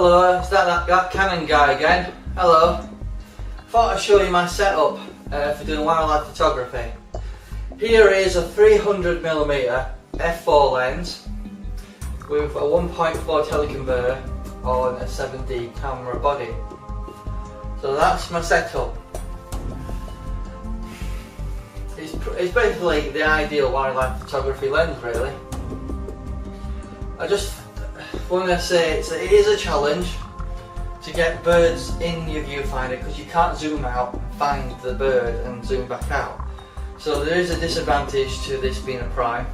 Hello, is that Canon guy again? Hello. Thought I'd show you my setup for doing wildlife photography. Here is a 300mm f4 lens with a 1.4 teleconverter on a 7D camera body. So that's my setup. It's basically the ideal wildlife photography lens, really. I just want to say it is a challenge to get birds in your viewfinder because you can't zoom out and find the bird and zoom back out. So there is a disadvantage to this being a prime.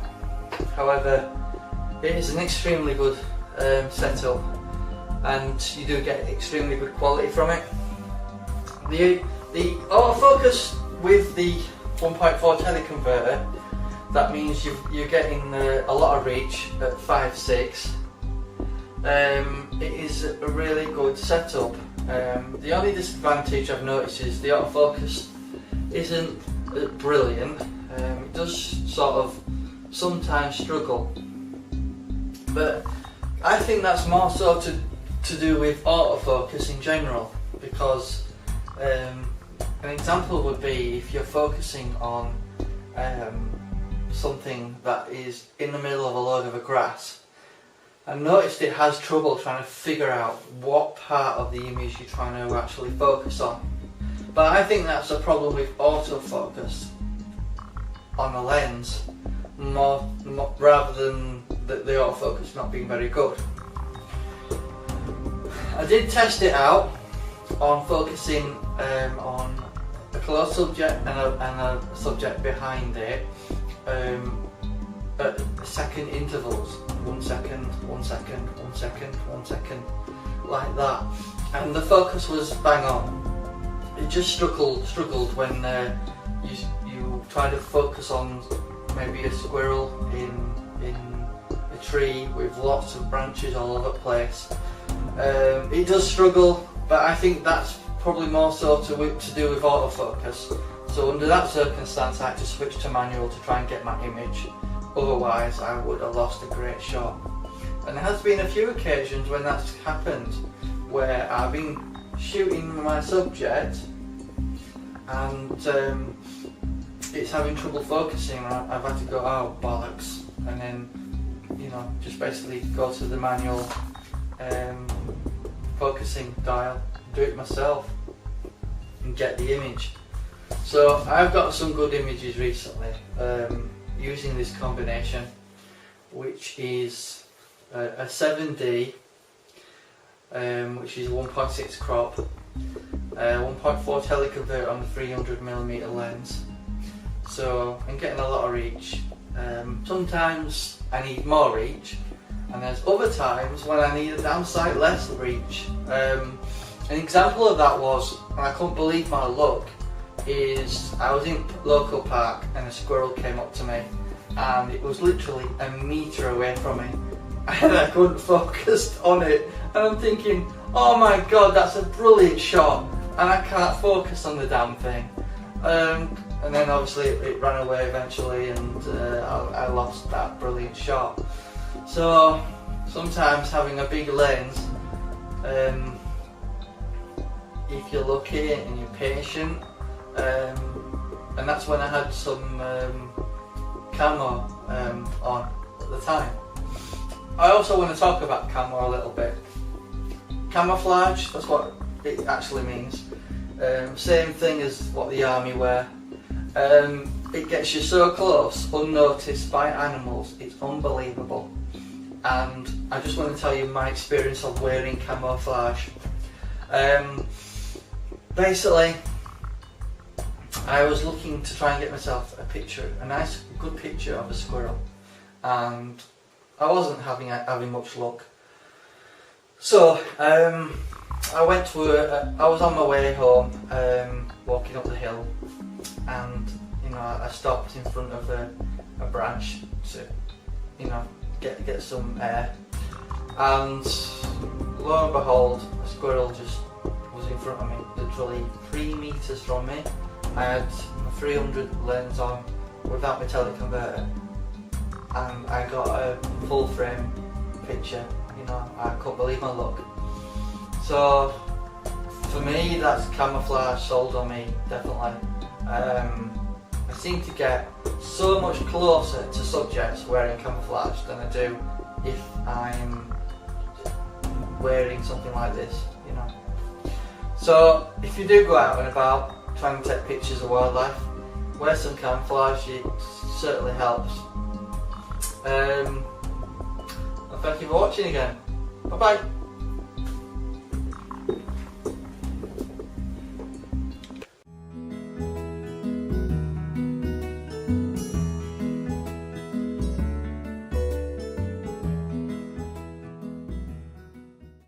However, it is an extremely good setup and you do get extremely good quality from it. The autofocus with the 1.4 teleconverter, that means you're getting a lot of reach at 5.6. It is a really good setup. The only disadvantage I've noticed is the autofocus isn't brilliant. It does sort of sometimes struggle, but I think that's more so to do with autofocus in general, because an example would be if you're focusing on something that is in the middle of a load of grass. I noticed it has trouble trying to figure out what part of the image you're trying to actually focus on. But I think that's a problem with autofocus on the lens, more rather than the autofocus not being very good. I did test it out on focusing on a close subject and a subject behind it at second intervals. 1 second, 1 second, 1 second, 1 second, like that, and the focus was bang on. It just struggled when you try to focus on maybe a squirrel in a tree with lots of branches all over the place. It does struggle, but I think that's probably more so to do with autofocus. So under that circumstance I had to switch to manual to try and get my image. Otherwise I would have lost a great shot. And there has been a few occasions when that's happened, where I've been shooting my subject and it's having trouble focusing. I've had to go, oh bollocks, and then just basically go to the manual focusing dial, do it myself and get the image. So I've got some good images recently using this combination, which is a 7D, which is 1.6 crop, 1.4 teleconverter on the 300mm lens. So I'm getting a lot of reach. Sometimes I need more reach, and there's other times when I need a damn sight less reach. An example of that was, and I couldn't believe my luck, is I was in local park and a squirrel came up to me and it was literally a metre away from me and I couldn't focus on it, and I'm thinking, oh my god, that's a brilliant shot, and I can't focus on the damn thing. And then obviously it ran away eventually, and I lost that brilliant shot. So sometimes having a big lens, if you're lucky and you're patient, and that's when I had some camo on at the time. I also want to talk about camo a little bit. Camouflage, that's what it actually means. Same thing as what the army wear. It gets you so close, unnoticed by animals, it's unbelievable. And I just want to tell you my experience of wearing camouflage. Basically, I was looking to try and get myself a nice, good picture of a squirrel, and I wasn't having much luck. So I went to I was on my way home, walking up the hill, and I stopped in front of a branch to get some air, and lo and behold, a squirrel just was in front of me, literally 3 meters from me. I had my 300 lens on without my teleconverter, and I got a full frame picture. I couldn't believe my luck. So for me, that's camouflage sold on me, definitely. I seem to get so much closer to subjects wearing camouflage than I do if I'm wearing something like this, you know. So if you do go out and about trying to take pictures of wildlife, wear some camouflage, it certainly helps. And thank you for watching again. Bye bye.